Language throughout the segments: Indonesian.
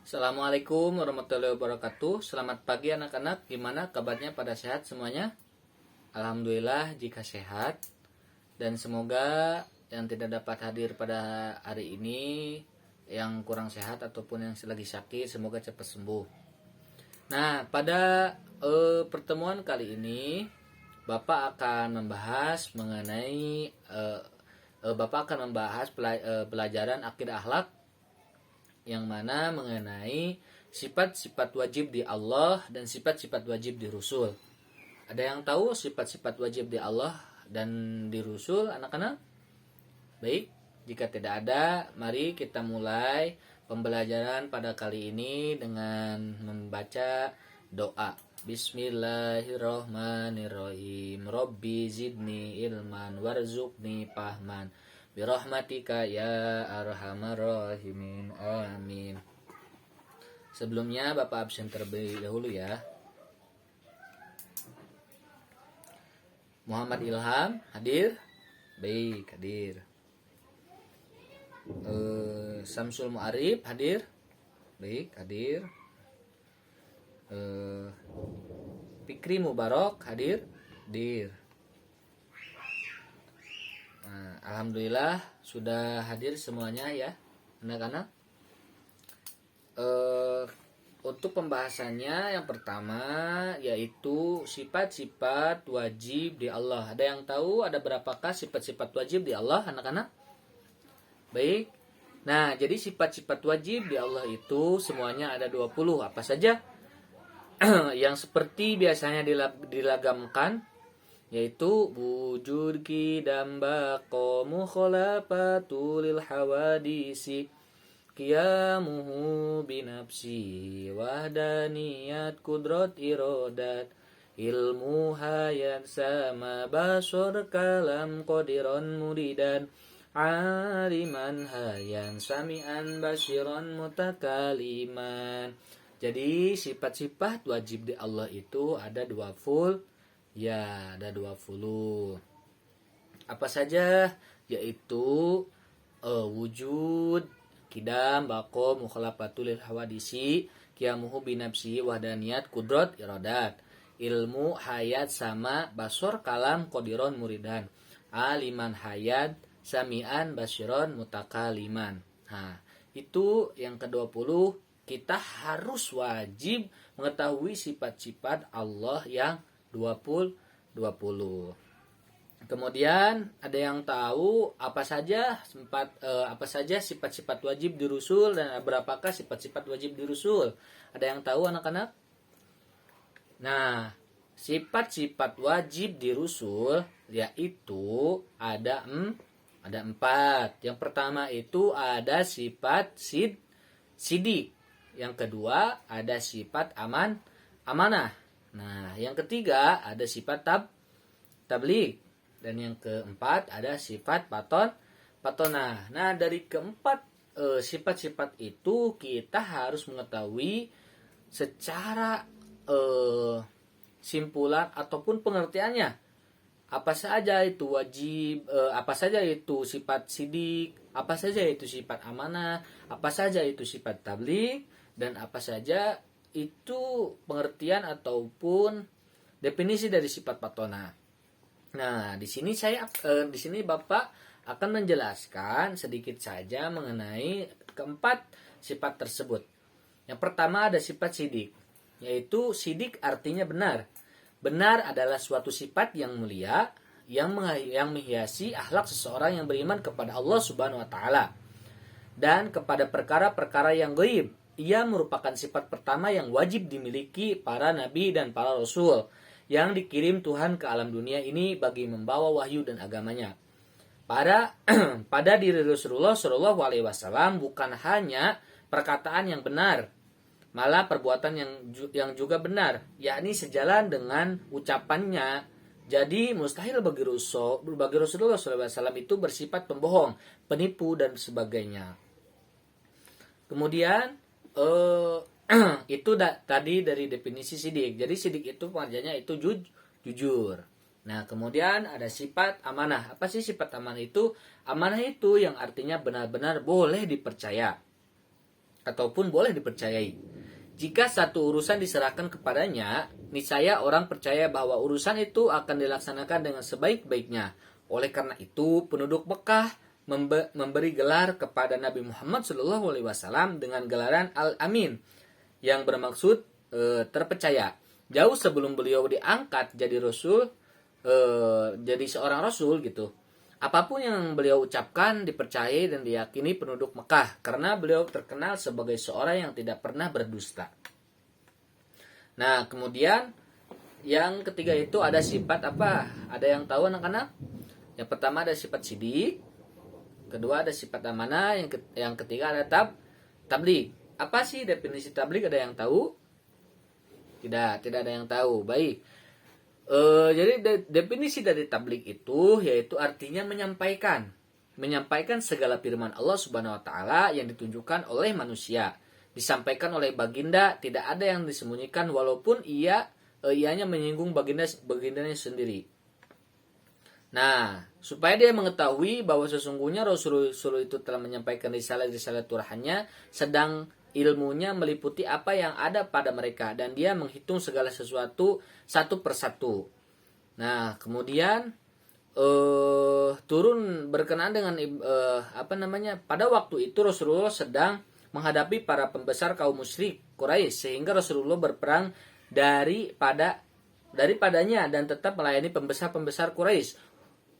Assalamualaikum warahmatullahi wabarakatuh. Selamat pagi anak-anak. Gimana kabarnya, pada sehat semuanya? Alhamdulillah jika sehat. Dan semoga yang tidak dapat hadir pada hari ini, yang kurang sehat ataupun yang lagi sakit, semoga cepat sembuh. Nah, pada pertemuan kali ini Bapak akan membahas mengenai pelajaran akidah akhlak, yang mana mengenai sifat-sifat wajib di Allah dan sifat-sifat wajib di Rasul. Ada yang tahu sifat-sifat wajib di Allah dan di Rasul, anak-anak? Baik, jika tidak ada, mari kita mulai pembelajaran pada kali ini dengan membaca doa. Bismillahirrohmanirrohim. Robbi zidni ilman warzuqni fahman. Birahmatika ya arhamar rahimin. Amin. Sebelumnya Bapak absen terlebih dahulu ya. Muhammad Ilham hadir? Baik, hadir. Samsul Mu'arif hadir? Baik, hadir. Fikri Mubarak hadir? Hadir. Nah, alhamdulillah sudah hadir semuanya ya, anak-anak. Untuk pembahasannya yang pertama yaitu sifat-sifat wajib di Allah. Ada yang tahu ada berapakah sifat-sifat wajib di Allah, anak-anak? Baik. Nah, jadi sifat-sifat wajib di Allah itu semuanya ada 20. Apa saja? Yang seperti biasanya dilagamkan, yaitu wujud qidam baqa mukhalafatul hawadisi qiyamuhu binafsi wahdaniyat kudrat irodat ilmu hayat sama basor kalam qadiran muridan aliman hayan sami'an basiran mutakaliman. Jadi sifat-sifat wajib di Allah itu ada 20. Ya, ada 20. Apa saja? Yaitu wujud, kidam, bako, mukhalafatul hawadisi, qiyamuhu binafsi, wahdaniyat, kudrat, iradat, ilmu, hayat, sama, basor, kalam, qadiron, muridan, aliman, hayat, sami'an, basiron, mutakaliman. Nah, itu yang ke-20. Kita harus wajib mengetahui sifat-sifat Allah yang 20. Kemudian ada yang tahu apa saja sifat-sifat wajib di Rasul dan berapakah sifat-sifat wajib di Rasul? Ada yang tahu, anak-anak? Nah, sifat-sifat wajib di Rasul yaitu ada 4. Yang pertama itu ada sifat sidik. Yang kedua ada sifat amanah. Nah, yang ketiga ada sifat tabligh, dan yang keempat ada sifat patonah. Nah, dari keempat sifat-sifat itu kita harus mengetahui secara simpulan ataupun pengertiannya. Apa saja itu wajib, apa saja itu sifat sidik, apa saja itu sifat amanah, apa saja itu sifat tabligh, dan apa saja itu pengertian ataupun definisi dari sifat patona. Nah, di sini Bapak akan menjelaskan sedikit saja mengenai keempat sifat tersebut. Yang pertama ada sifat sidik, yaitu sidik artinya benar. Benar adalah suatu sifat yang mulia yang menghiasi akhlak seseorang yang beriman kepada Allah Subhanahu wa taala dan kepada perkara-perkara yang gaib. Ia merupakan sifat pertama yang wajib dimiliki para nabi dan para rasul yang dikirim Tuhan ke alam dunia ini bagi membawa wahyu dan agamanya. Pada diri Rasulullah Shallallahu Alaihi Wasallam bukan hanya perkataan yang benar, malah perbuatan yang juga benar, yakni sejalan dengan ucapannya. Jadi mustahil bagi Rasulullah SAW itu bersifat pembohong, penipu dan sebagainya. Kemudian itu tadi dari definisi sidik. Jadi sidik itu pengertiannya itu jujur. Nah, kemudian ada sifat amanah. Apa sih sifat amanah itu? Amanah itu yang artinya benar-benar boleh dipercaya. ataupun boleh dipercayai. Jika satu urusan diserahkan kepadanya, niscaya orang percaya bahwa urusan itu akan dilaksanakan dengan sebaik-baiknya. Oleh karena itu, penduduk Mekah memberi gelar kepada Nabi Muhammad SAW dengan gelaran Al-Amin, yang bermaksud terpercaya. Jauh sebelum beliau diangkat jadi rasul, jadi seorang rasul gitu. Apapun yang beliau ucapkan dipercayai dan diyakini penduduk Mekah karena beliau terkenal sebagai seorang yang tidak pernah berdusta. Nah, kemudian yang ketiga itu ada sifat apa? Ada yang tahu anak-anak? Yang pertama ada sifat sidik, kedua ada sifat amanah, yang ketiga ada tabligh. Apa sih definisi tabligh? Ada yang tahu? Tidak ada yang tahu. Baik. Jadi definisi dari tabligh itu yaitu artinya menyampaikan segala firman Allah Subhanahu wa taala yang ditunjukkan oleh manusia, disampaikan oleh baginda, tidak ada yang disembunyikan walaupun ianya menyinggung bagindanya sendiri. Nah, supaya dia mengetahui bahwa sesungguhnya Rasul itu telah menyampaikan risalah Tuhannya, sedang ilmunya meliputi apa yang ada pada mereka dan dia menghitung segala sesuatu satu persatu. Nah, kemudian turun berkenaan dengan pada waktu itu Rasulullah sedang menghadapi para pembesar kaum musyrik Quraisy, sehingga Rasulullah berperang daripadanya dan tetap melayani pembesar Quraisy.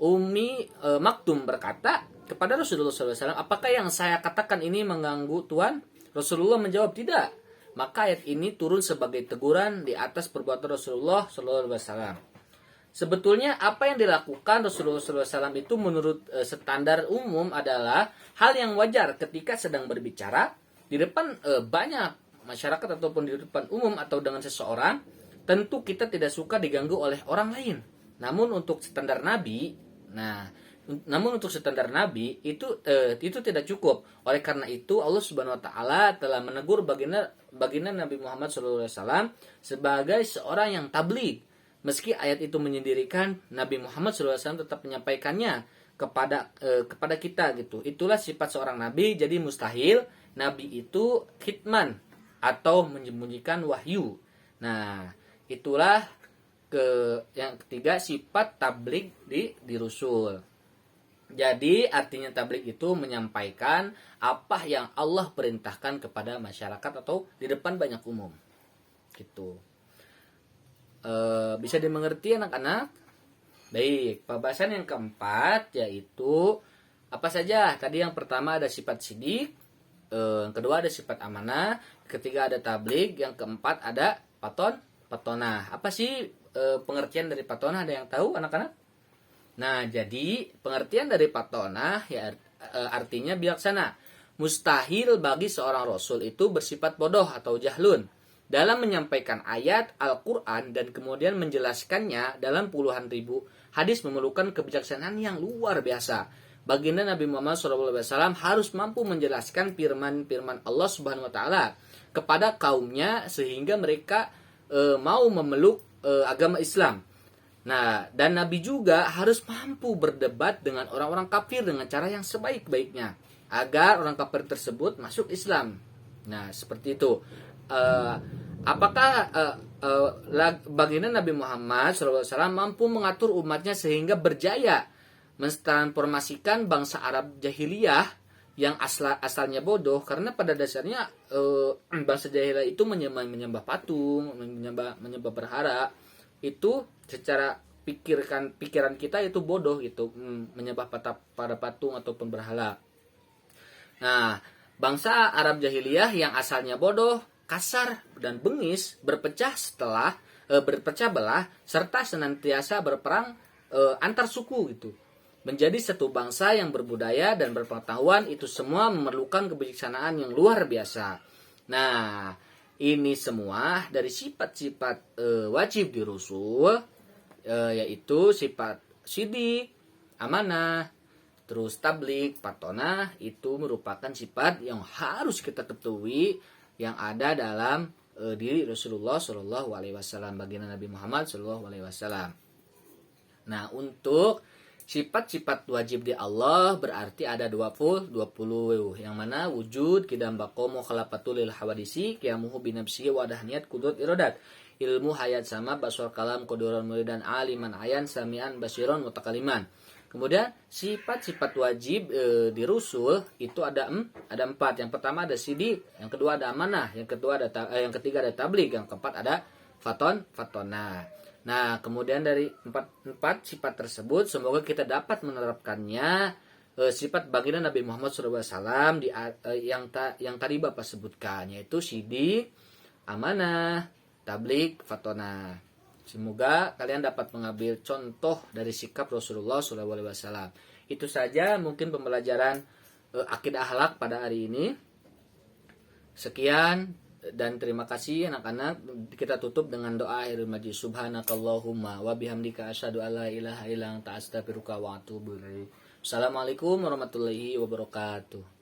Ummi Maktum berkata kepada Rasulullah SAW, apakah yang saya katakan ini mengganggu Tuhan? Rasulullah menjawab, tidak. Maka ayat ini turun sebagai teguran di atas perbuatan Rasulullah SAW. Sebetulnya apa yang dilakukan Rasulullah SAW itu menurut standar umum adalah hal yang wajar ketika sedang berbicara di depan banyak masyarakat ataupun di depan umum atau dengan seseorang. Tentu kita tidak suka diganggu oleh orang lain. Namun untuk standar Nabi itu tidak cukup. Oleh karena itu Allah Subhanahu wa taala telah menegur baginda Nabi Muhammad SAW sebagai seorang yang tabligh. Meski ayat itu menyendirikan, Nabi Muhammad SAW tetap menyampaikannya kepada kita gitu. Itulah sifat seorang nabi. Jadi mustahil nabi itu khitman atau menyembunyikan wahyu. Nah, itulah yang ketiga sifat tabligh di Rasul. Jadi artinya tabligh itu menyampaikan apa yang Allah perintahkan kepada masyarakat atau di depan banyak umum. Gitu. Bisa dimengerti anak-anak? Baik, pembahasan yang keempat yaitu apa saja? Tadi yang pertama ada sifat sidik, yang kedua ada sifat amanah, ketiga ada tabligh, yang keempat ada patonah. Apa sih pengertian dari patonah? Ada yang tahu anak-anak? Nah, jadi pengertian dari patonah ya artinya bijaksana. Mustahil bagi seorang rasul itu bersifat bodoh atau jahlun dalam menyampaikan ayat Al-Quran dan kemudian menjelaskannya dalam puluhan ribu hadis memerlukan kebijaksanaan yang luar biasa. Baginda Nabi Muhammad SAW harus mampu menjelaskan firman-firman Allah Subhanahu Wa Taala kepada kaumnya sehingga mereka mau memeluk agama Islam. Nah, dan Nabi juga harus mampu berdebat dengan orang-orang kafir dengan cara yang sebaik-baiknya agar orang kafir tersebut masuk Islam. Nah, seperti itu. Apakah baginda Nabi Muhammad SAW mampu mengatur umatnya sehingga berjaya mentransformasikan bangsa Arab jahiliyah yang asalnya bodoh, karena pada dasarnya bangsa jahiliyah itu menyembah patung, menyembah berhala. Itu secara pikiran kita itu bodoh gitu, menyembah pada patung ataupun berhala. Nah, bangsa Arab jahiliyah yang asalnya bodoh, kasar dan bengis berpecah belah serta senantiasa berperang antar suku gitu. Menjadi satu bangsa yang berbudaya dan berpengetahuan, itu semua memerlukan kebijaksanaan yang luar biasa. Nah, ini semua dari sifat-sifat wajib di Rasul, yaitu sifat sidik, amanah, terus tabligh, patonah, itu merupakan sifat yang harus kita ketahui yang ada dalam diri Rasulullah SAW, baginda Nabi Muhammad SAW. Nah, untuk Sifat-sifat wajib di Allah berarti ada 20, yang mana wujud, kidam bakomo khalafatul lil hawadisi, qiyamuhu binafsihi wadahniyat kudrat iradat, ilmu hayat sama baswar kalam kodoron muridan aliman ayan samian basiron mutakaliman. Kemudian sifat-sifat wajib di rusul itu ada 4. Yang pertama ada sidik, yang kedua ada amanah, yang ketiga ada tabligh, yang keempat ada fatona. Nah, kemudian dari empat sifat tersebut, semoga kita dapat menerapkannya sifat baginda Nabi Muhammad SAW yang tadi Bapak sebutkan, yaitu sidik, amanah, tabligh, fatona. Semoga kalian dapat mengambil contoh dari sikap Rasulullah SAW. Itu saja mungkin pembelajaran akidah akhlak pada hari ini. Sekian. Dan terima kasih anak-anak. Kita tutup dengan doa akhirul majlis. Subhanakallahumma wa bihamdika asyhadu alla ilaha illa anta astaghfiruka wa atubu ilaik. Assalamualaikum warahmatullahi wabarakatuh.